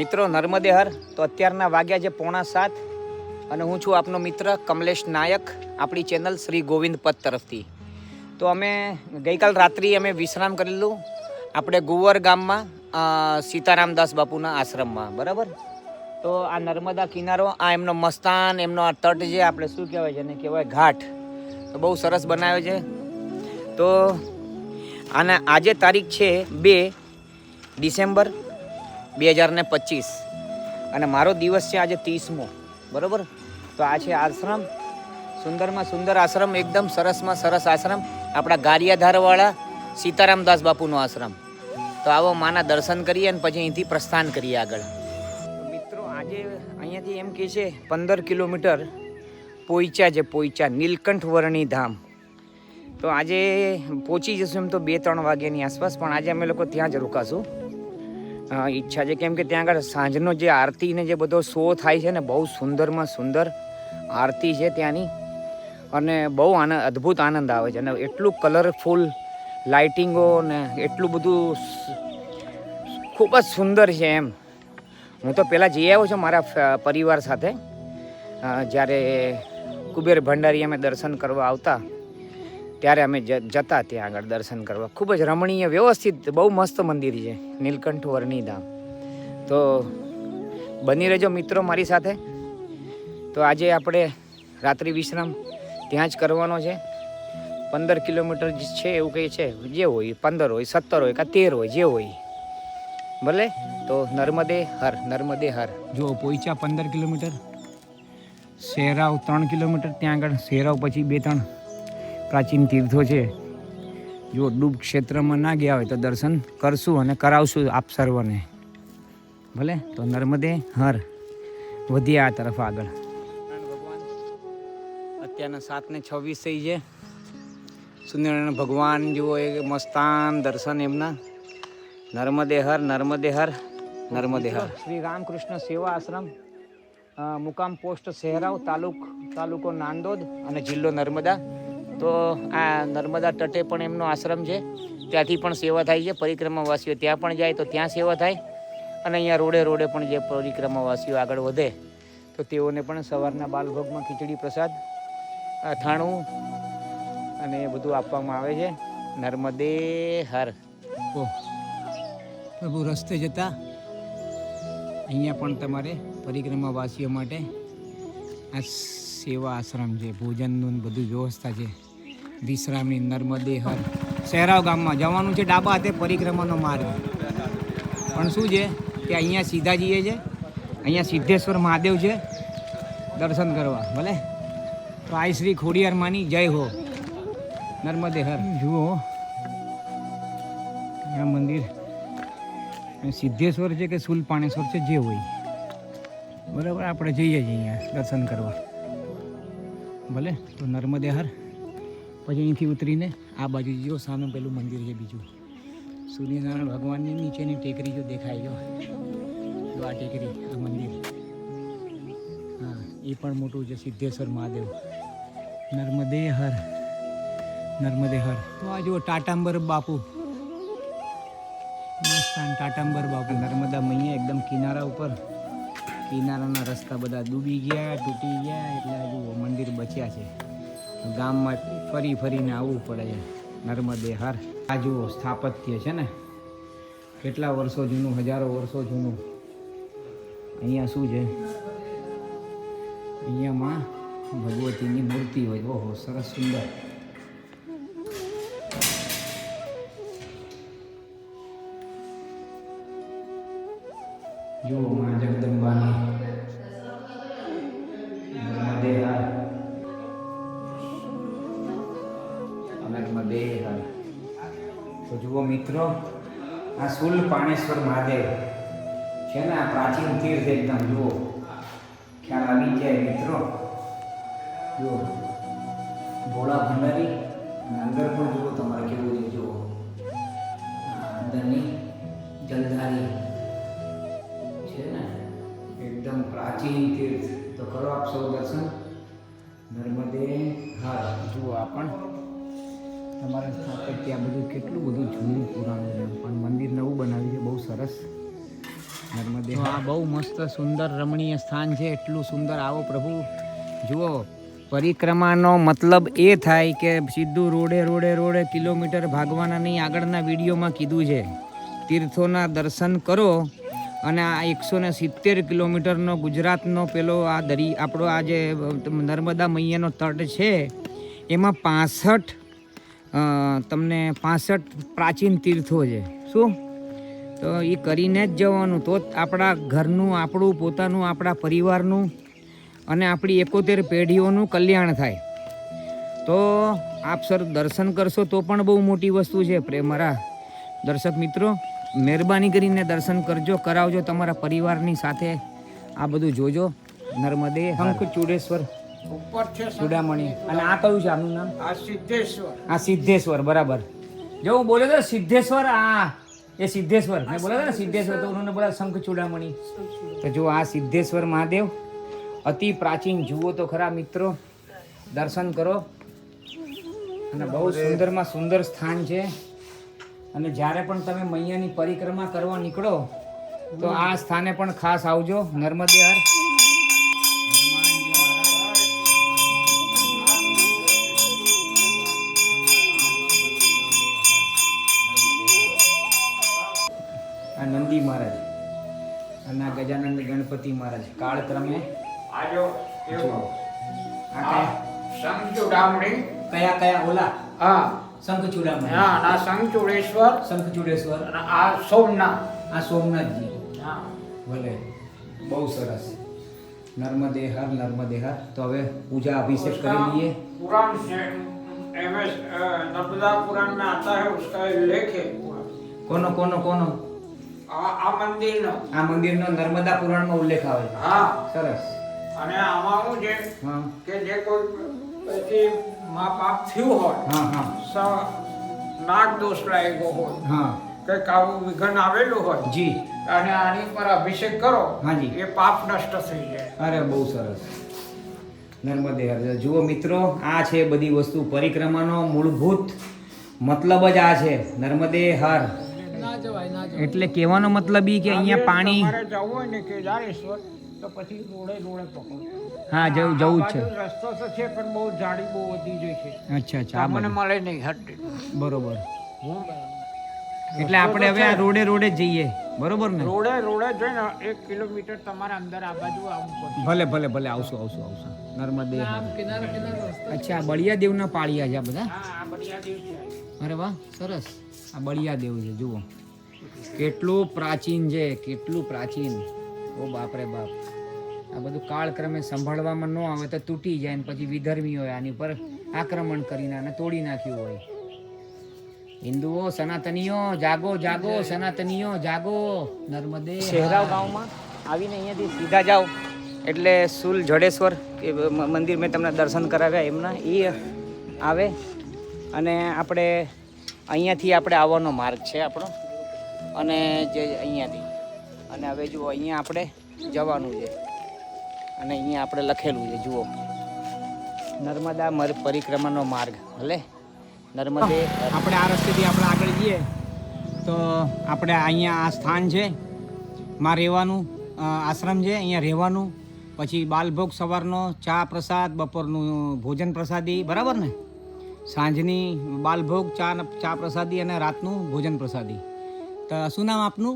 મિત્રો નર્મદે હર. તો અત્યારના વાગ્યા છે 6:45 અને હું છું આપનો મિત્ર કમલેશ નાયક, આપણી ચેનલ શ્રી ગોવિંદ પથ તરફથી. તો અમે ગઈકાલ રાત્રિ અમે વિશ્રામ કરેલું આપણે ગુવર ગામમાં સીતારામદાસ બાપુના આશ્રમમાં, બરાબર. તો આ નર્મદા કિનારો, આ એમનો મસ્તાન, એમનો આ તટ જે આપણે શું કહેવાય છે એને કહેવાય ઘાટ, તો બહુ સરસ બનાવ્યો છે. તો આને આજે તારીખ છે 2 ડિસેમ્બર 2025 અને મારો દિવસ છે આજે 30મો, બરાબર. તો આ છે આશ્રમ, સુંદરમાં સુંદર આશ્રમ, એકદમ સરસમાં સરસ આશ્રમ, આપણા ગારિયાધારવાળા સીતારામદાસ બાપુનો આશ્રમ. તો આવો માના દર્શન કરીએ અને પછી અહીંથી પ્રસ્થાન કરીએ આગળ. મિત્રો આજે અહીંયાથી એમ કહે છે 15 કિલોમીટર પોઈચા છે, પોઈચા નીલકંઠ વર્ણી ધામ. તો આજે પહોંચી જશું એમ તો 2-3 વાગ્યાની આસપાસ, પણ આજે અમે લોકો ત્યાં જ રોકાશું. ઈચ્છા છે, કેમ કે ત્યાં આગળ સાંજનો જે આરતી ને જે બધો શો થાય છે ને, બહુ સુંદરમાં સુંદર આરતી છે ત્યાંની, અને બહુ અદ્ભુત આનંદ આવે છે. અને એટલું કલરફુલ લાઇટિંગો ને એટલું બધું ખૂબ જ સુંદર છે એમ. હું તો પહેલાં જઈ આવ્યો છું મારા પરિવાર સાથે, જ્યારે કુબેર ભંડારી અમે દર્શન કરવા આવતા ત્યારે અમે જતા ત્યાં આગળ દર્શન કરવા. ખૂબ જ રમણીય, વ્યવસ્થિત, બહુ મસ્ત મંદિર છે નીલકંઠ વર્ણી ધામ. તો બની રહેજો મિત્રો મારી સાથે. તો આજે આપણે રાત્રિ વિશ્રામ ત્યાં જ કરવાનો છે. 15 કિલોમીટર છે એવું કંઈ છે, જે હોય 15 હોય 17 હોય કે 13 હોય, જે હોય ભલે. તો નર્મદે હર, નર્મદે હર. જો પોઈચા 15 કિલોમીટર, શેરાવ 3 કિલોમીટર, ત્યાં આગળ શેરાવ પછી 2-3 પ્રાચીન તીર્થો છે. જો ડૂબ ક્ષેત્રમાં ના ગયા હોય તો દર્શન કરશું અને કરાવશું આપ સર્વને, ભલે. તો નર્મદે હર, વધીએ આ તરફ આગળ. ભગવાન અત્યારના 7:26 થઈ છે. સૂર્યનારાયણ ભગવાન જુઓ, એ મસ્તાન દર્શન એમના. નર્મદે હર, નર્મદે હર, નર્મદે હર. શ્રી રામકૃષ્ણ સેવા આશ્રમ, મુકામ પોસ્ટ શહેરાવ, તાલુકો નાંદોદ અને જિલ્લો નર્મદા. તો આ નર્મદા તટે પણ એમનો આશ્રમ છે, ત્યાંથી પણ સેવા થાય છે. પરિક્રમાવાસીઓ ત્યાં પણ જાય તો ત્યાં સેવા થાય, અને અહીંયા રોડે પણ જે પરિક્રમાવાસીઓ આગળ વધે તો તેઓને પણ સવારના બાલભોગમાં ખીચડી પ્રસાદ, અથાણું અને એ બધું આપવામાં આવે છે. નર્મદે હર. પ્રભુ રસ્તે જતા અહીંયા પણ તમારે પરિક્રમાવાસીઓ માટે આ સેવા આશ્રમ છે, ભોજનનું બધું વ્યવસ્થા છે, વિશ્રામની. નર્મદે હર. શહેરાવ ગામમાં જવાનું છે, ડાબા હાથે પરિક્રમાનો માર્ગ. પણ શું છે કે અહીંયા સીધા જઈએ છે, અહીંયા સિદ્ધેશ્વર મહાદેવ છે દર્શન કરવા, ભલે. તો આ શ્રી ખોડિયાર માની જય હો. નર્મદે હર. જુઓ આ મંદિર સિદ્ધેશ્વર છે કે શુલપાણેશ્વર છે, જે હોય, બરાબર. આપણે જઈએ છીએ અહીંયા દર્શન કરવા, ભલે. તો નર્મદે હર. પછી અહીંથી ઉતરીને આ બાજુ જો સામે પેલું મંદિર છે બીજું, સૂર્યનારાયણ ભગવાનની નીચેની ટેકરી જો દેખાય, જો આ ટેકરી, આ મંદિર, હા, એ પણ મોટું છે, સિદ્ધેશ્વર મહાદેવ. નર્મદે હર, નર્મદે હર. તો આ જુઓ ટાટાંબર બાપુ, મસ્તાન ટાટાંબર બાપુ. નર્મદા મૈયા એકદમ કિનારા ઉપર, કિનારાના રસ્તા બધા ડૂબી ગયા, તૂટી ગયા, એટલે જુઓ મંદિર બચ્યા છે. ગામમાં ફરીને આવવું પડે છે. નર્મદે હર. આ જુઓ સ્થાપત્ય છે ને, કેટલા વર્ષો જૂનું, હજારો વર્ષો જૂનું. અહીંયા શું છે, અહીંયા માં ભગવતીની મૂર્તિ હોય. ઓહો, સરસ, સુંદર. જુઓ માં જગદંબાની. નર્મદે હર, નર્મદે હર. તો જુઓ મિત્રો, આ શુલપાણેશ્વર મહાદેવ છે ને, આ પ્રાચીન તીર્થ એકદમ. જુઓ, ખ્યાલ આવી જાય મિત્રો. જુઓ ભોળા ભંડારી, અને અંદર પણ જુઓ તમારે કેવું છે. જુઓ અંદરની જલધારી છે ને, એકદમ પ્રાચીન તીર્થ. તો કરો આપ સૌ દર્શન. નર્મદે હર. જુઓ આ પણ તમારા સ્થાપત્ય, બધું કેટલું બધું જૂનું પુરાણું છે, પણ મંદિર નવું બનાવ્યું છે, બહુ સરસ. નર્મદે. આ બહુ મસ્ત સુંદર રમણીય સ્થાન છે. એટલું સુંદર. આવો પ્રભુ જુઓ. પરિક્રમાનો મતલબ એ થાય કે સીધું રોડે રોડે રોડે કિલોમીટર ભાગવાના નહીં. આગળના વિડીયોમાં કીધું છે તીર્થોના દર્શન કરો અને આ 170 કિલોમીટરનો ગુજરાતનો પેલો આ આપણો આ જે નર્મદા મૈયાનો તટ છે એમાં 65 તમને 65 પ્રાચીન તીર્થો છે. શું? તો એ કરીને જ જવાનું. તો જ આપણા ઘરનું, આપણું પોતાનું, આપણા પરિવારનું અને આપણી 71 પેઢીઓનું કલ્યાણ થાય. તો આપ સર દર્શન કરશો તો પણ બહુ મોટી વસ્તુ છે. મારા દર્શક મિત્રો, મહેરબાની કરીને દર્શન કરજો, કરાવજો તમારા પરિવારની સાથે. આ બધું જોજો. નર્મદે શંખચૂડેશ્વર ઉપર છે ચૂડામણી. અને આ કયું છે આપનું નામ? આ સિદ્ધેશ્વર. આ સિદ્ધેશ્વર, બરાબર. જો હું બોલ્યો તો સિદ્ધેશ્વર, એ સિદ્ધેશ્વર મેં બોલા था ना सिद्धेश्वर, तो उन्होंने बोला शंख चूड़ामणि. तो जो आ सिद्धेश्वर महादेव अति प्राचीन जुओ तो खरा मित्रों, दर्शन करो. અને બહુ સુંદરમાં સુંદર સ્થાન છે. અને જ્યારે પણ તમે મૈયાની પરિક્રમા કરવા નીકળો તો આ સ્થાને પણ ખાસ આવજો. નર્મદે હર. આ નંદી મહારાજ અને આ ગજાનંદ ગણપતિ મહારાજ કાળક્રમે આજો. આ કયા શંખચૂડામણી? કયા કયા ઓલા? હા, શંખચૂડામણી. હા, આ શંખચૂડેશ્વર. શંખચૂડેશ્વર. અને આ સોમનાથ. આ સોમનાથજી. હા, ભલે. બહુ સરસ. નર્મદે હર, નર્મદે હર. તો હવે પૂજા અભિષેક કરી લઈએ. पुराण से एमएस नर्मदा पुराण में आता है, उसका लेख है. कोनो कोनो कोनो? આ મંદિરનો. આ મંદિરનો નર્મદા પુરાણમાં ઉલ્લેખ આવે છે. હા, સરસ. અને આમાં શું છે કે જે કોઈ પછી પાપ થયું હોય, નાગ દોષ લાગ્યો હોય, કે કાવું વિઘન આવેલું હોય જી, અને આની પર અભિષેક કરો, હાજી, એ પાપ નષ્ટ થઈ જાય. અરે બહુ સરસ. નર્મદે હર. જુઓ મિત્રો, આ છે બધી વસ્તુ. પરિક્રમાનો મૂળભૂત મતલબ જ આ છે. નર્મદે હર એટલે કહેવાનો મતલબ એ કે અહીંયા પાણી જવું હોય ને કેદારેશ્વર તો પછી રોડે રોડે પકડો. હા, જવું જ છે. રસ્તો તો છે પણ બહુ જાડી બહુ વધી જાય છે. અચ્છા અચ્છા, મને મળે નહીં. હટ, બરોબર. એટલે આપણે હવે આ રોડે રોડે જઈએ, બરોબર ને? રોડે રોડે જઈને 1 કિલોમીટર તમારે અંદર આ બાજુ આવવું પડે. ભલે ભલે ભલે, આવશું આવશું આવશું. નર્મદે. અચ્છા, બળિયા દેવના પાળિયા છે આ બધા? હા, આ બળિયા દેવ છે. અરે વાહ, સરસ. આ બળિયા દેવ છે. જુઓ કેટલું પ્રાચીન છે, કેટલું પ્રાચીન. ઓ બાપ રે બાપ. આ બધું કાળક્રમે સંભાળવામાં ન આવે તો તૂટી જાય ને પછી વિધર્મીઓએ આની પર આક્રમણ કરીને આને તોડી નાખ્યું હોય. હિન્દુઓ, સનાતનીઓ જાગો જાગો, સનાતનીઓ જાગો. નર્મદે. શહેરાવ ગામમાં આવીને અહીંયાથી સીધા જાઓ એટલે શુલ જડેશ્વર મંદિર મેં તમને દર્શન કરાવ્યા એમના, એ આવે. અને આપણે અહીંયાથી આપણે આવવાનો માર્ગ છે આપણો, અને જે અહીંયાથી. અને હવે જુઓ અહીંયા આપણે જવાનું છે, અને અહીંયા આપણે લખેલું છે જુઓ, નર્મદા પરિક્રમાનો માર્ગ. ભલે નર્મદે. આપણે આ રસ્તેથી આપણે આગળ જઈએ તો આપણે અહીંયા આ સ્થાન છે, માં રહેવાનું આશ્રમ છે, અહીંયા રહેવાનું. પછી બાલભોગ સવારનો ચા પ્રસાદ, બપોરનું ભોજન પ્રસાદી, બરાબર ને? સાંજની બાલભોગ ચા પ્રસાદી અને રાતનું ભોજન પ્રસાદી. તો શું નામ આપનું?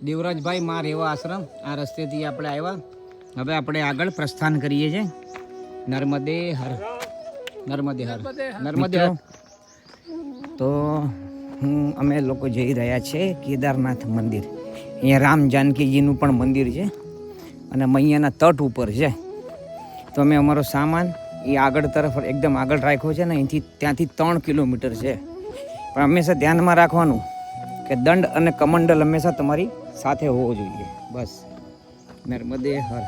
દેવરાજભાઈ. માં રેવા આશ્રમ. આ રસ્તેથી આપણે આવ્યા. હવે આપણે આગળ પ્રસ્થાન કરીએ છીએ. નર્મદે હર, નર્મદે હર, નર્મદે હર. તો અમે લોકો જઈ રહ્યા છે કેદારનાથ મંદિર. અહીંયા રામ જાનકીજીનું પણ મંદિર છે અને મૈયાના તટ ઉપર છે. તો અમે અમારો સામાન એ આગળ તરફ એકદમ આગળ રાખ્યો છે ને. અહીંથી ત્યાંથી 3 કિલોમીટર છે. પણ હંમેશા ધ્યાનમાં રાખવાનું કે દંડ અને કમંડલ હંમેશા તમારી સાથે હોવો જોઈએ. બસ. નર્મદે હર,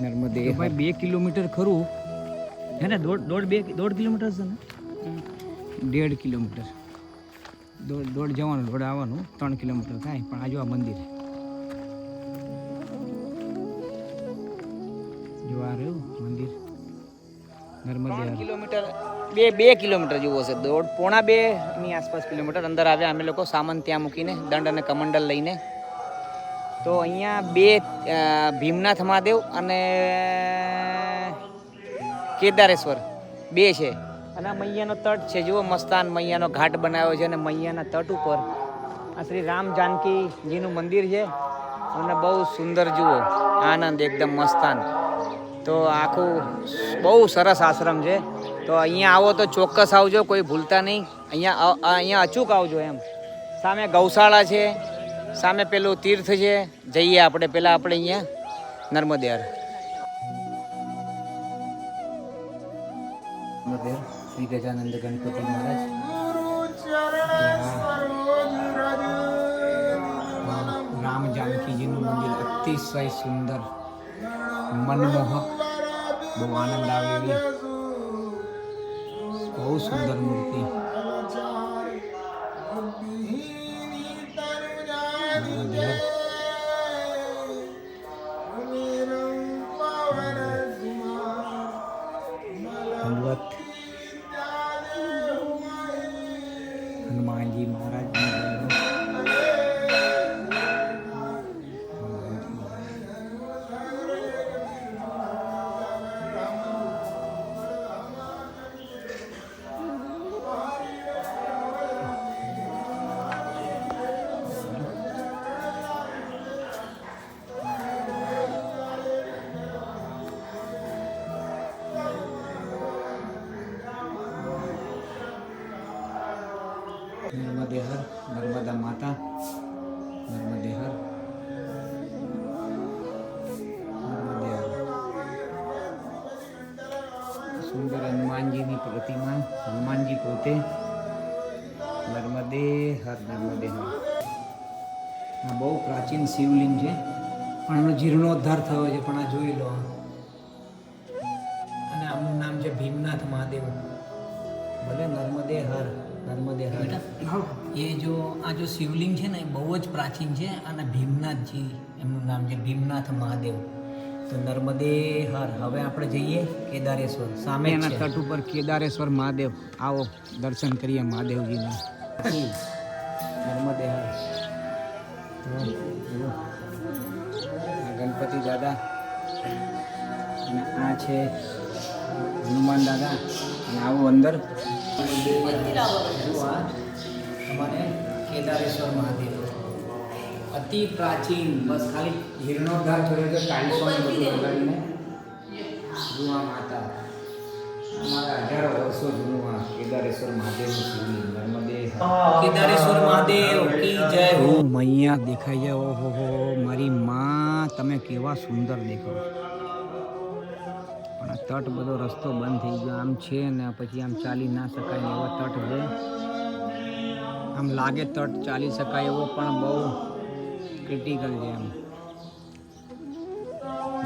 નર્મદે. ભાઈ 2 કિલોમીટર ખરું હે ને? દોઢ કિલોમીટર છે ને? 1.5 કિલોમીટર. દોઢ જવાનું, દોઢ આવવાનું, 3 કિલોમીટર થાય. પણ આ જો આ મંદિર જો, આ રહ્યું મંદિર. નર્મદે 3 કિલોમીટર 2 કિલોમીટર જેવો હશે, 1.5-2 ની આસપાસ કિલોમીટર અંદર આવ્યા અમે લોકો સામાન ત્યાં મૂકીને, દંડ અને કમંડલ લઈને. તો અહીંયા 2 ભીમનાથ મહાદેવ અને કેદારેશ્વર 2 છે. અને આ મૈયાનો તટ છે, જુઓ મસ્તાન મૈયાનો ઘાટ બનાવ્યો છે. અને મૈયાના તટ ઉપર આ શ્રી રામ જાનકીજીનું મંદિર છે અને બહુ સુંદર, જુઓ આનંદ એકદમ મસ્તાન. તો આખું બહુ સરસ આશ્રમ છે. તો અહીંયા આવો તો ચોક્કસ આવજો, કોઈ ભૂલતા નહીં. અહીંયા અચૂક આવજો એમ. સામે ગૌશાળા છે, સામે પેલું તીર્થ છે. જઈએ આપણે પહેલાં આપણે અહીંયા નર્મદેર શ્રી ગજાનંદ ગણપતિ મહારાજ. રામ જાનકીજીનું મંદિર અતિશય સુંદર, મનમોહક, બહુ આનંદ આવે એવી બહુ સુંદર મૂર્તિ. હનુમાનજી મહારાજ નર્મદે હર, નર્મદા માતા, નર્મદે હર, નર્મદે હર. સુંદર હનુમાનજીની પ્રતિમા, હનુમાનજી પોતે. નર્મદે હર, નર્મદે હર. આ બહુ પ્રાચીન શિવલિંગ છે, પણ એનો જીર્ણોદ્ધાર થયો છે. પણ આ જોઈ લો. અને આમનું નામ છે ભીમનાથ મહાદેવ. ભલે નર્મદે હર, નર્મદે હર. એ જો આ જો શિવલિંગ છે ને એ બહુ જ પ્રાચીન છે. અને ભીમનાથજી એમનું નામ છે, ભીમનાથ મહાદેવ. તો નર્મદે હર. હવે આપણે જઈએ કેદારેશ્વર. સામે એના તટ ઉપર કેદારેશ્વર મહાદેવ. આવો દર્શન કરીએ મહાદેવજીના. નર્મદે હર. તો આ ગણપતિ દાદા અને આ છે હનુમાન દાદા. અને આવો અંદર તમારે કેદારેશ્વર મહાદેવ અતિ પ્રાચીન, બસ ખાલી જીર્ણોદ્ધાર થયો છે ટાઇલ્સોને બધું લગાડીને. જુઓ માતા, અમારા 1000 વર્ષો જૂનું આ કેદારેશ્વર મહાદેવનું શિવલિંગ. નર્મદે કેદારેશ્વર મહાદેવ કી જય. હો મૈયા દેખાઈ જાય. ઓહો હો મારી માં, તમે કેવા સુંદર દેખો. પણ આ તટ બધો રસ્તો બંધ થઈ ગયો આમ છે ને, પછી આમ ચાલી ના શકાય એવા તટ છે. આમ લાગે તટ ચાલી શકાય એવો, પણ બહુ ક્રિટિકલ છે એમ.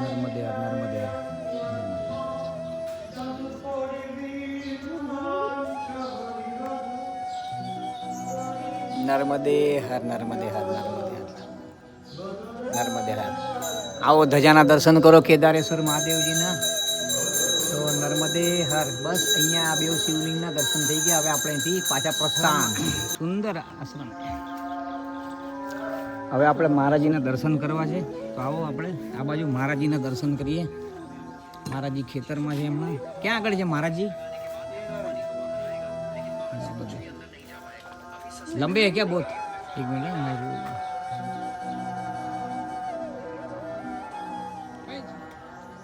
નર્મદે હર, નર્મદે હર. નર્મદે હર, નર્મદે હર, નર્મદે હર, નર્મદે હર. આવો ધજાના દર્શન કરો કેદારેશ્વર મહાદેવજીના. તો નર્મદે હર. બસ અહીંયા આ 2 શિવલિંગના દર્શન થઈ ગયા. હવે આપણે અહીંથી પાછા પ્રસ્થાન. સુંદર આશ્રમ. હવે આપણે મહારાજીના દર્શન કરવા છે. તો આવો આપણે આ બાજુ મહારાજીના દર્શન કરીએ. મહારાજી ખેતરમાં છે એમના. ક્યાં આગળ છે મહારાજી? लंबे है क्या बहुत? एक मिनट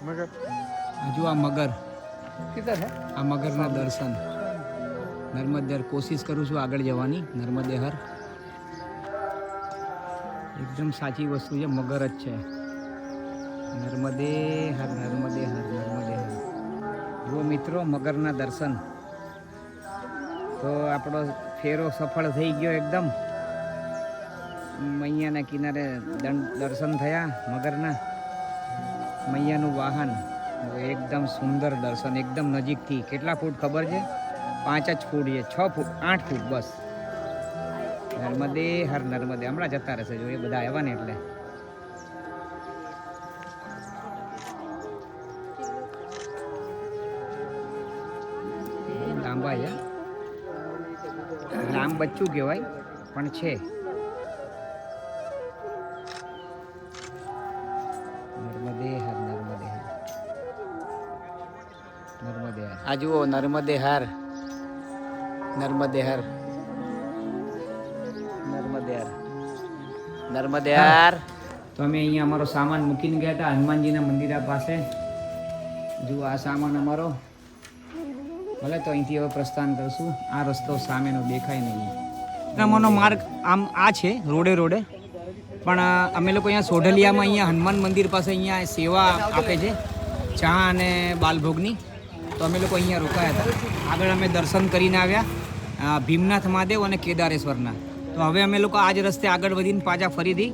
मगर जो आ मगर किधर है? आ मगर ना दर्शन. नर्मदे हर. कोशिश करूँ છું આગળ જવાની. નર્મદે હર એકદમ સાચી વસ્તુ છે, મગર જ છે. નર્મદે હર, નર્મદે હર, નર્મદે હર. જો મિત્રો મગરના દર્શન. તો આપણો ફેરો સફળ થઈ ગયો એકદમ. મૈયાના કિનારે દર્શન થયા મગરના. મૈયાનું વાહન એકદમ સુંદર દર્શન, એકદમ નજીકથી. કેટલા ફૂટ ખબર છે? 5 જ ફૂટ છે, 6 ફૂટ, 8 ફૂટ બસ. નર્મદે હર, નર્મદે. હમણાં જતા રહેશે જો એ બધા આવ્યા ને એટલે. લાંબા છે, લાંબ બચ્ચું કહેવાય પણ છે. નર્મદે હર, નર્મદે હર, નર્મદે હર. આ જુઓ નર્મદે હર, નર્મદે હર, નર્મદે હર, નર્મદે હર. તો અમે અહીંયા અમારો સામાન મૂકીને ગયા હતા હનુમાનજીના મંદિર પાસે. જુઓ આ સામાન અમારો. ભલે તો અહીંથી હવે પ્રસ્થાન કરશું. આ રસ્તો સામેનો દેખાય નહીં. અમારો માર્ગ આમ આ છે રોડે રોડે, પણ અમે લોકો અહીંયા સોઢલિયામાં અહીંયા હનુમાન મંદિર પાસે અહીંયા સેવા આપે છે, ચા અને બાલભોગની. તો અમે લોકો અહીંયા રોકાયા હતા. આગળ અમે દર્શન કરીને આવ્યા ભીમનાથ મહાદેવ અને કેદારેશ્વરના. તો હવે અમે લોકો આ જ રસ્તે આગળ વધીને પાછા ફરીથી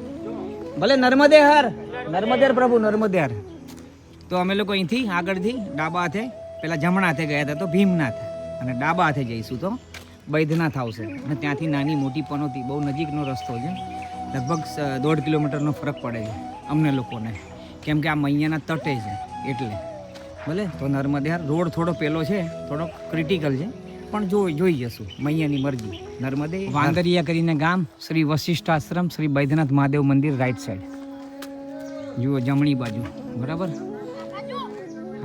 ભલે નર્મદે હર, નર્મદે હર પ્રભુ, નર્મદે હર. તો અમે લોકો અહીંથી આગળથી ડાબા હાથે પેલા જમણા હાથે ગયા હતા તો ભીમનાથ, અને ડાબા હાથે જઈશું તો બૈદ્યનાથ આવશે. અને ત્યાંથી નાની મોટી પનોતી બહુ નજીકનો રસ્તો છે, લગભગ 1.5 કિલોમીટરનો ફરક પડે છે અમને લોકોને, કેમ કે આ મૈયાના તટે છે એટલે. ભલે તો નર્મદે હર રોડ થોડો પેલો છે, થોડો ક્રિટિકલ છે, પણ જોઈ જશું મૈયાની મરજી. નર્મદે વાંદરિયા કરીને ગામ, શ્રી વશિષ્ઠ આશ્રમ, શ્રી બૈદ્યનાથ મહાદેવ મંદિર રાઈટ સાઈડ. જુઓ જમણી બાજુ, બરાબર.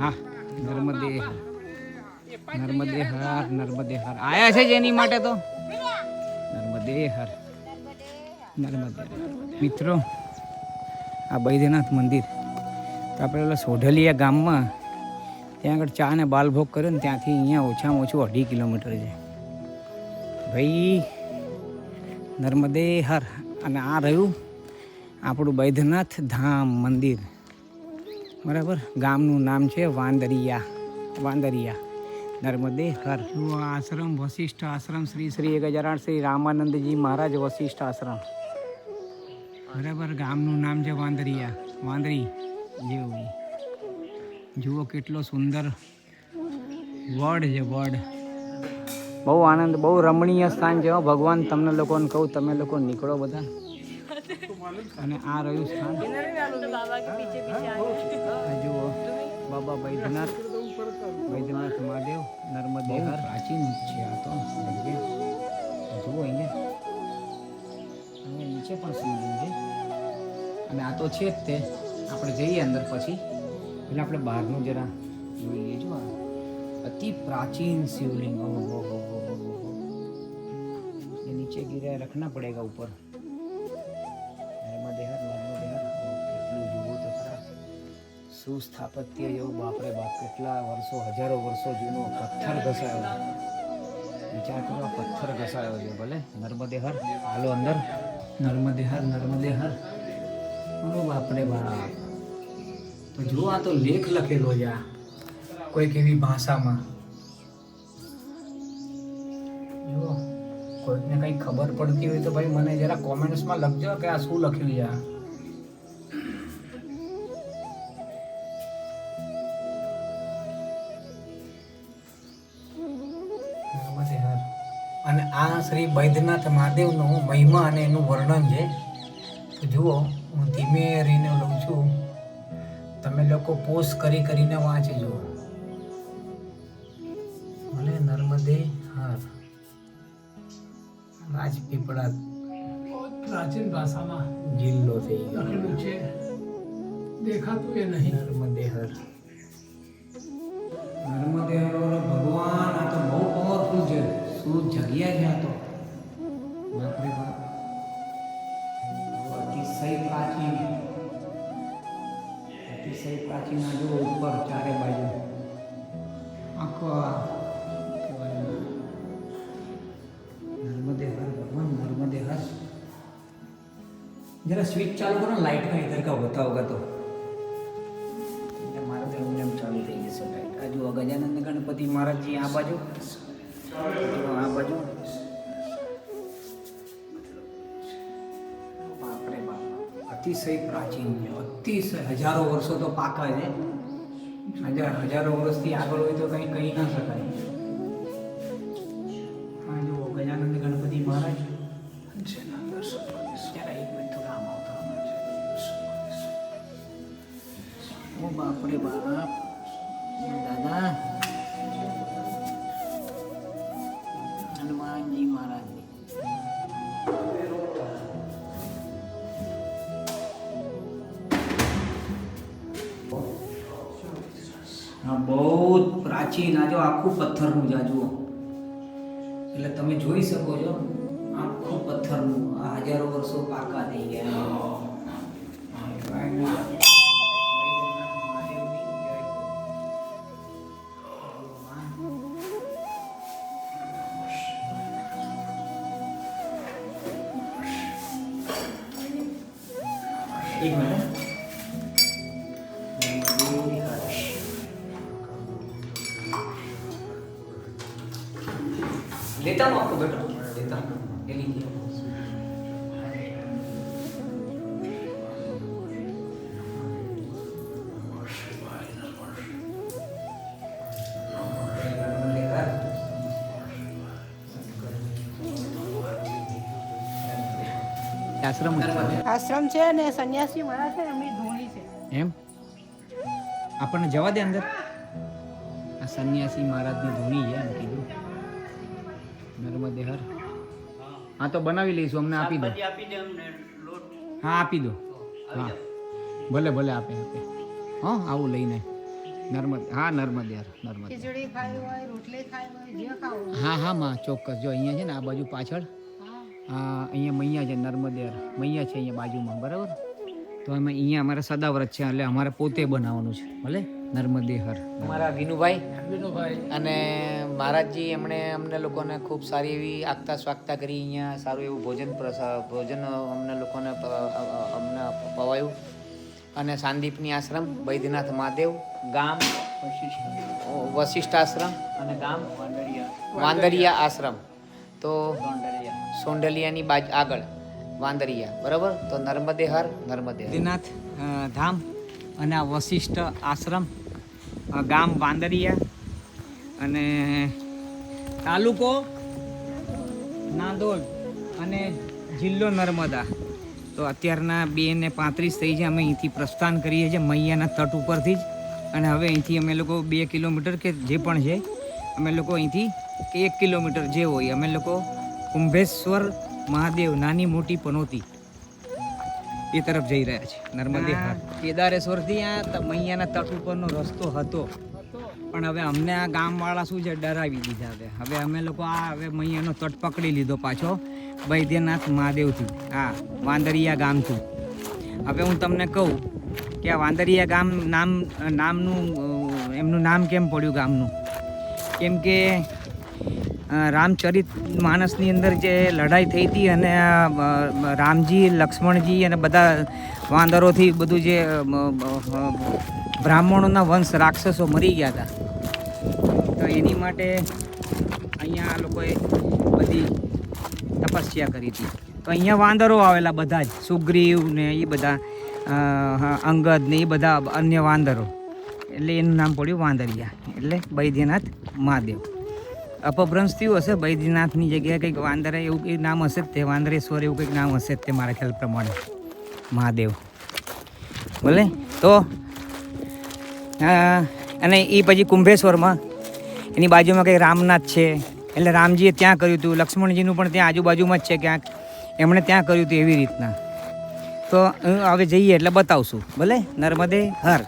હા, નર્મદે હર, નર્મદે હર, નર્મદે હર. આયા છે જેની માટે તો નર્મદે હર, નર્મદે હર. મિત્રો આ બૈદ્યનાથ મંદિર તો આપણે ઓલા સોઢલિયા ગામમાં ત્યાં આગળ ચા અને બાલભોગ કર્યો ને ત્યાંથી અહીંયા ઓછામાં ઓછું 2.5 કિલોમીટર છે ભાઈ. નર્મદે હર. અને આ રહ્યું આપણું બૈદ્યનાથ ધામ મંદિર, બરાબર. ગામનું નામ છે વાંદરિયા, વાંદરિયા. નર્મદે હર. આશ્રમ વશિષ્ઠ આશ્રમ, શ્રી શ્રી 1008 શ્રી રામાનંદજી મહારાજ વશિષ્ઠ આશ્રમ, બરાબર. ગામનું નામ છે વાંદરિયા, વાંદરી જેવું. જુઓ કેટલો સુંદર વડ છે, વડ. બહુ આનંદ, બહુ રમણીય સ્થાન છે. ભગવાન તમને લોકોને કહું, તમે લોકો નીકળો બધા. અને આ રહ્યું સ્થાન. જુઓ બાબા બૈદ્યનાથ, બૈદ્યનાથ મહાદેવ, નર્મદે હર. પ્રાચીન છે આ તો. જુઓ અહીંયા નીચે પણ શિવલિંગ છે. અને આ તો છે જ તે. આપણે જઈએ અંદર પછી, એટલે આપણે બહારનું જરા જોઈએ. જો અતિ પ્રાચીન शिवलिंग. ये नीचे गिरा रखना पड़ेगा ऊपर. नर्मदे हर, नर्मदे हर. કેટલું જુઓ તો ખરા, સુસ્થાપત્ય જેવું. બાપરે બાપ, કેટલા વર્ષો, હજારો વર્ષો જૂનો પથ્થર ઘસાયો. વિચાર કરો, પથ્થર ઘસાયો છે. ભલે નર્મદે હર. હાલો અંદર. નર્મદે હર, નર્મદે હર. ઓ બાપરે બાપ. તો જુઓ આ તો લેખ લખેલો છે આ કોઈક એવી ભાષામાં. જુઓ કોઈકને કંઈ ખબર પડતી હોય તો ભાઈ મને જરા કોમેન્ટ્સમાં લખજો કે આ શું લખ્યું છે. નર્મદે હર. અને આ શ્રી બૈદ્યનાથ મહાદેવનો મહિમા અને એનું વર્ણન છે. તો જુઓ હું ધીમે રહીને લઉં છું, તમે લોકો પોસ્ટ કરીને વાંચજો. ભલે નર્મદે હર. રાજપીપળા પ્રાચીન ભાષામાં જિલ્લો થઈ ગયો છે, દેખાતું એ નહીં. નર્મદે હર, નર્મદે હર. ભગવાન આ તો બહુ પાવરફુલ છે. શું જગ્યા છે આ તો, બાપરે બાપ. અતિશય પ્રાચીન, અતિશય પ્રાચીન. આ જો ઉપર ચારે બાજુ આખો नर्मदे हर. भगवान नर्मदे हर. जरा स्विच चालू करो ना, लाइट का इधर का होता होगा तो. मारा तो एम चालू થઈ જશે લાइट. આ જો ગજાનંદ ગણપતિ મહારાજજી આ બાજુ, આ બાજુ. બાપરે બાપ, અતિશય પ્રાચીન છે. અતિશય હજારો વર્ષો તો પાકા છે. હજારો વર્ષથી આગળ હોય તો કંઈ કહી ના શકાય. ગજાનંદ ગણપતિ મહારાજ. ઓ બાપરે બાપ દાદા. પ્રાચીન આ જો આખું પથ્થરનું જ આ જુઓ, એટલે તમે જોઈ શકો છો આખું પથ્થરનું, આ હજારો વર્ષો પાકા થઈ ગયા. એક મિનિટ लेता हूँ आपको बेटा, लेता हूँ, ये लीजिए. આશ્રમ છે ને સંન્યાસી મહારાજ છે, એમની ધૂણી છે. એમ આપણને જવા દે અંદર. આ સંન્યાસી મહારાજની ધૂણી છે એમ કીધું. નર્મદે હર. હા તો બનાવી લઈશું, અમને આપી દો. હા આપી દો. હા ભલે ભલે આપે આપે. હા આવું લઈને નર્મદે. હા નર્મદે હર. નર્મદે ખીચડી ખાવી હોય, રોટલી ખાવી હોય, જે ખાવું. હા હા માં ચોક્કસ. જો અહીંયા છે ને આ બાજુ પાછળ અહીંયા મૈયા છે, નર્મદે હર મૈયા છે અહીંયા બાજુમાં, બરાબર. તો એમાં અહીંયા અમારે સદાવ્રત છે, એટલે અમારે પોતે બનાવવાનું છે. ભલે નર્મદે હર. અમારા વિનુભાઈ અને મહારાજજી એમણે અમને લોકોને ખૂબ સારી એવી આગતા સ્વાગતા કરી. અહીંયા સારું એવું ભોજન અમને લોકોને અમને પવાયું. અને સાંદીપની આશ્રમ, બૈદ્યનાથ મહાદેવ, ગામ વશિષ્ઠ આશ્રમ અને ગામ વાંદરિયા આશ્રમ. તો સોંડલિયાની આગળ વાંદરિયા, બરાબર. તો નર્મદે હર. નર્મદે બદ્રીનાથ ધામ અને આ વશિષ્ઠ આશ્રમ, ગામ વાંદરિયા અને તાલુકો નાંદોદ અને જિલ્લો નર્મદા. તો અત્યારના 2:35 થઈ છે. અમે અહીંથી પ્રસ્થાન કરીએ છીએ મૈયાના તટ ઉપરથી જ. અને હવે અહીંથી અમે લોકો 2 કિલોમીટર કે જે પણ છે, અમે લોકો અહીંથી 1 કિલોમીટર જે હોય અમે લોકો કુંભેશ્વર મહાદેવ, નાની મોટી પનોતી એ તરફ જઈ રહ્યા છે. નર્મદે હાર કેદારેશ્વરથી આ મૈયાના તટ ઉપરનો રસ્તો હતો, પણ હવે અમને આ ગામવાળા શું છે ડરાવી દીધા. હવે અમે લોકો હવે મૈયાનો તટ પકડી લીધો પાછો બૈદ્યનાથ મહાદેવથી, હા વાંદરિયા ગામથી. હવે હું તમને કહું કે આ વાંદરિયા ગામ નામનું એમનું નામ કેમ પડ્યું ગામનું, કેમ કે રામચરિત માનસની અંદર જે લડાઈ થઈ હતી અને રામજી, લક્ષ્મણજી અને બધા વાંદરોથી બધું જે બ્રાહ્મણોના વંશ રાક્ષસો મરી ગયા હતા, તો એની માટે અહીંયા આ લોકોએ બધી તપસ્યા કરી હતી. તો અહીંયા વાંદરો આવેલા બધા જ, સુગ્રીવ ને એ બધા, અંગદ ને એ બધા અન્ય વાંદરો, એટલે એનું નામ પડ્યું વાંદરિયા, એટલે બૈદ્યનાથ મહાદેવ. અપભ્રંશ થયું હશે, બૈદ્યનાથની જગ્યાએ કંઈક વાંદરા એવું કંઈક નામ હશે જ, તે વાંદરેશ્વર એવું કંઈક નામ હશે જ તે મારા ખ્યાલ પ્રમાણે મહાદેવ. ભલે. તો અને એ પછી કુંભેશ્વરમાં એની બાજુમાં કંઈક રામનાથ છે, એટલે રામજીએ ત્યાં કર્યું હતું. લક્ષ્મણજીનું પણ ત્યાં આજુબાજુમાં જ છે ક્યાંક, એમણે ત્યાં કર્યું હતું એવી રીતના. તો હવે જઈએ એટલે બતાવશું. ભલે. નર્મદે હર.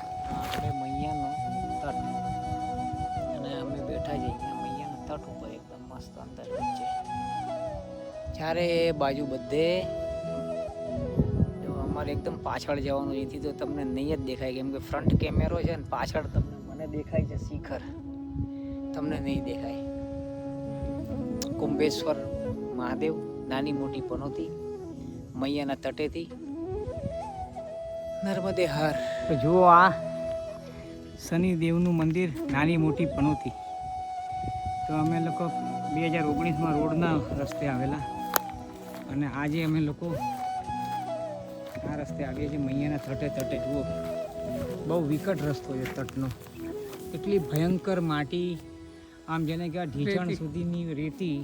ચારે બાજુ બધે અમારે એકદમ પાછળ જવાનું, અહીંથી તો તમને નહીં જ દેખાય, કેમ કે ફ્રન્ટ કેમેરો છે ને પાછળ તમને મને દેખાય છે શિખર, તમને નહીં દેખાય. કુંભેશ્વર મહાદેવ, નાની મોટી પનોતી, મૈયાના તટેથી નર્મદે હર. તો જુઓ આ શનિદેવનું મંદિર, નાની મોટી પનોતી. તો અમે લોકો 2019માં રોડના રસ્તે આવેલા, અને આજે અમે લોકો આ રસ્તે આવીએ છીએ મૈયાના તટે. જુઓ બહુ વિકટ રસ્તો છે તટનો, એટલી ભયંકર માટી, આમ જેને કે ઢીચણ સુધીની રેતી,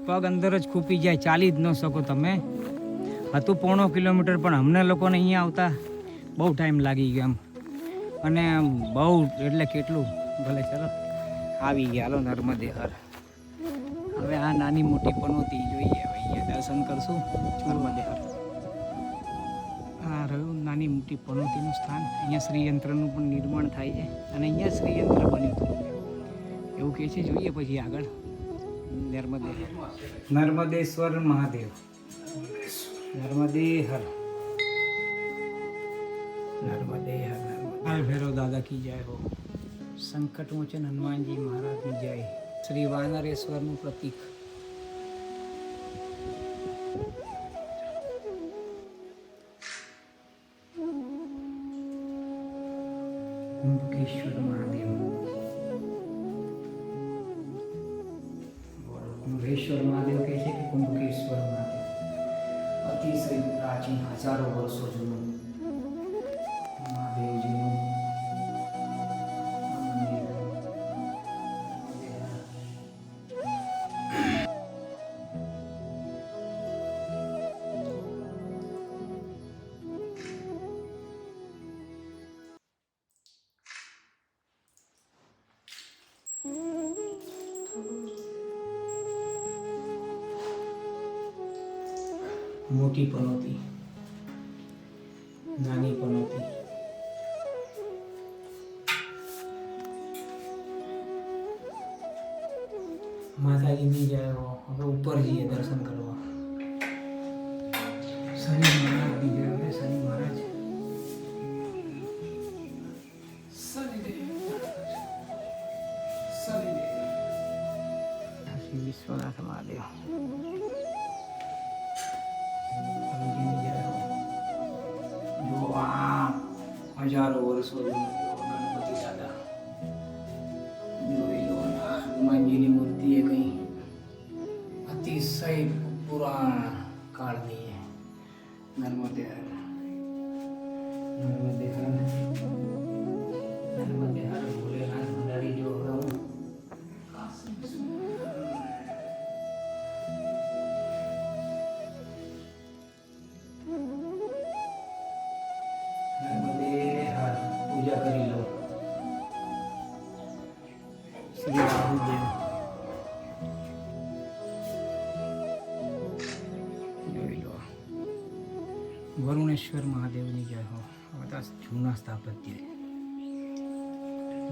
પગ અંદર જ ખૂપી જાય, ચાલી જ ન શકો તમે. હતું 1.5 કિલોમીટર, પણ અમને લોકોને અહીંયા આવતા બહુ ટાઈમ લાગી ગયો એમ, અને બહુ એટલે કેટલું. ભલે ચલો આવી ગયા, હાલો નર્મદે હર. હવે આ નાની મોટી પનોતી જોઈએ, અહીંયા દર્શન કરશું. નર્મદે હર. આ રહ્યું નાની મોટી પનોતીનું સ્થાન. અહીંયા શ્રીયંત્રનું પણ નિર્માણ થાય છે, અને અહીંયા શ્રીયંત્ર બન્યું હતું. એવું કહે છે, જોઈએ પછી આગળ. નર્મદેશ્વર મહાદેવ, નર્મદે હર, નર્મદે હર, નર્મદે ભૈરવ દાદા કી જય હો. સંકટ મોચન હનુમાનજી મહારાજની જય. શ્રી વાનરેશ્વરનું પ્રતીક. કુંભકેશ્વર મહાદેવ, કુંભેશ્વર મહાદેવ કહે છે કે કુંભકેશ્વર મહાદેવ અતિશય પ્રાચીન હજારો વર્ષો જૂનું મહાદેવજીનું મંદિર. મોટી પનોતી, નાની પનોતી, માતાજીની જય હો. હવે ઉપર જઈએ દર્શન કરવા. શનિ મહારાજની જય હો. શનિ મહારાજ, શ્રી વિશ્વનાથ મહાદેવ, હજારો વર્ષો ગણપતિ દાદા જોઈ લો. હનુમાનજીની મૂર્તિ એ કઈ અતિશય પુરાણ કાળની. નર્મદે હર, નર્મદે હર, નર્મદે હર. ભોલેનાથ ભંડારી જો રહું. પૂજા કરી લો. શ્રી રાહુદેવ જોઈ લો. વરુણેશ્વર મહાદેવની જય હો. બધા જૂના સ્થાપત્ય.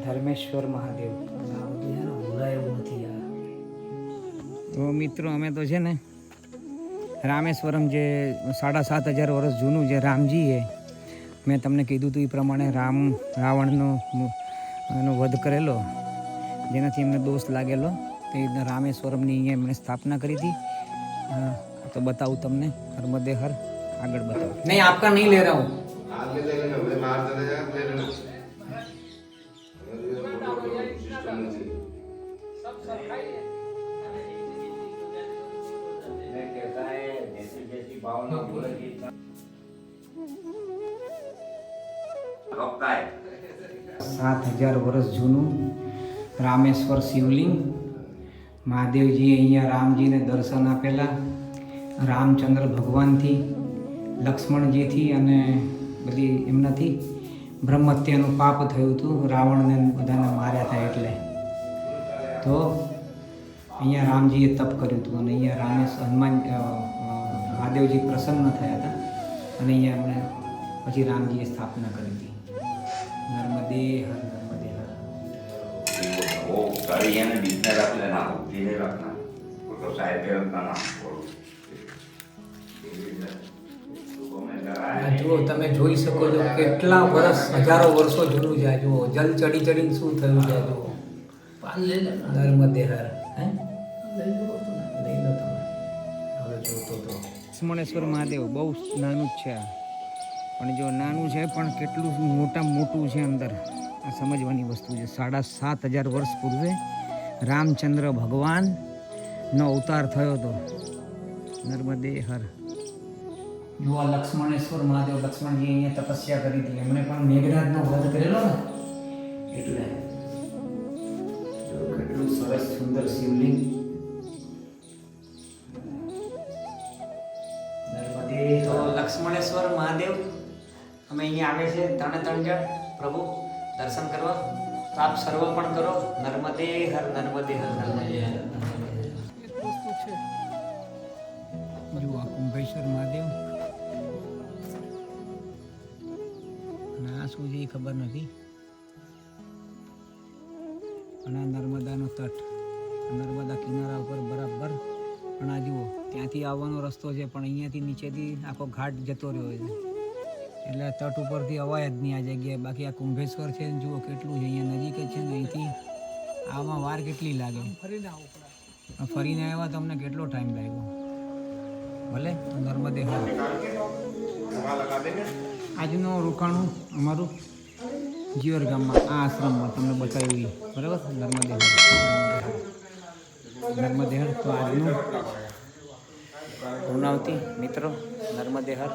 ધર્મેશ્વર મહાદેવ, આ બધું છે ને ભૂલાય એવું નથી યાર. તો મિત્રો અમે તો છે ને રામેશ્વરમ જે 7,500 વર્ષ જૂનું જે રામજી એ મેં તમને કીધું હતું એ પ્રમાણે રાવણનો એનો વધ કરેલો, જેનાથી એમને દોષ લાગેલો, તે રીતના રામેશ્વરમની અહીંયા એમણે સ્થાપના કરી હતી. તો બતાવું તમને. નર્મદે હર. આગળ બતાવું. નહીં, આપકા નહીં લે રહા હું. રોકાય 7,000 વર્ષ જૂનું રામેશ્વર શિવલિંગ. મહાદેવજીએ અહીંયા રામજીને દર્શન આપેલા. રામચંદ્ર ભગવાનથી, લક્ષ્મણજીથી અને બધી એમનાથી બ્રહ્મહત્યાનું પાપ થયું હતું. રાવણને બધાને માર્યા હતા એટલે. તો અહીંયા રામજીએ તપ કર્યું હતું અને અહીંયા મહાદેવજી પ્રસન્ન થયા હતા અને અહીંયા એમણે પછી રામજીએ સ્થાપના કરી હતી. નર્મદે હર, નર્મદે હર. वो गाड़ी है ना बीच में रख लेना, धीरे रखना, वो तो साइड पे रखना ना. જુઓ, તમે જોઈ શકો છો કેટલા વર્ષ, હજારો વર્ષો જૂનું છે. જુઓ, જલ ચડી ચડીને શું થયું છે. જુઓ, નર્મદે હર. હે લઈ લો તમે. હવે જોતો તો લક્ષ્મણેશ્વર મહાદેવ બહુ નાનું જ છે આ. પણ જો નાનું છે પણ કેટલું મોટું છે અંદર, આ સમજવાની વસ્તુ છે. 7,500 વર્ષ પૂર્વે રામચંદ્ર ભગવાનનો અવતાર થયો હતો. નર્મદે હર. જો આ લક્ષ્મણેશ્વર મહાદેવ, લક્ષ્મણજી અહીંયા તપસ્યા કરી હતી. એમણે પણ મેઘરાજનો વધ કરેલો ને, એટલે કેટલું સરસ સુંદર શિવલિંગ. નર્મદે. તો લક્ષ્મણેશ્વર મહાદેવ અમે અહીંયા આવે છે 3 જણ પ્રભુ દર્શન કરવા. તો આપ સર્વ પણ કરો. નર્મદે હર, નર્મદે હર, નર્મદે હર. જુઓ, કુંભેશ્વર મહાદેવ. ના શું છે એ ખબર નથી. અને આ નર્મદાનો તટ, નર્મદા કિનારા ઉપર બરાબર. પણ આ જુઓ ત્યાંથી આવવાનો રસ્તો છે, પણ અહીંયાથી નીચેથી આખો ઘાટ જતો રહ્યો છે, એટલે તટ ઉપરથી અવાય જ નહીં આ જગ્યાએ. બાકી આ કુંભેશ્વર છે ને જુઓ કેટલું છે, અહીંયા નજીક જ છે ને, અહીંથી આમાં વાર કેટલી લાગે. ફરીને આવ્યા તો અમને કેટલો ટાઈમ લાગ્યો. ભલે નર્મદે હર. આજનું રોકાણું અમારું જીવર ગામમાં આ આશ્રમમાં તમને બતાવ્યું બરાબર. નર્મદે હર તો આજનું પૂર્ણાવતી મિત્રો. નર્મદે હર.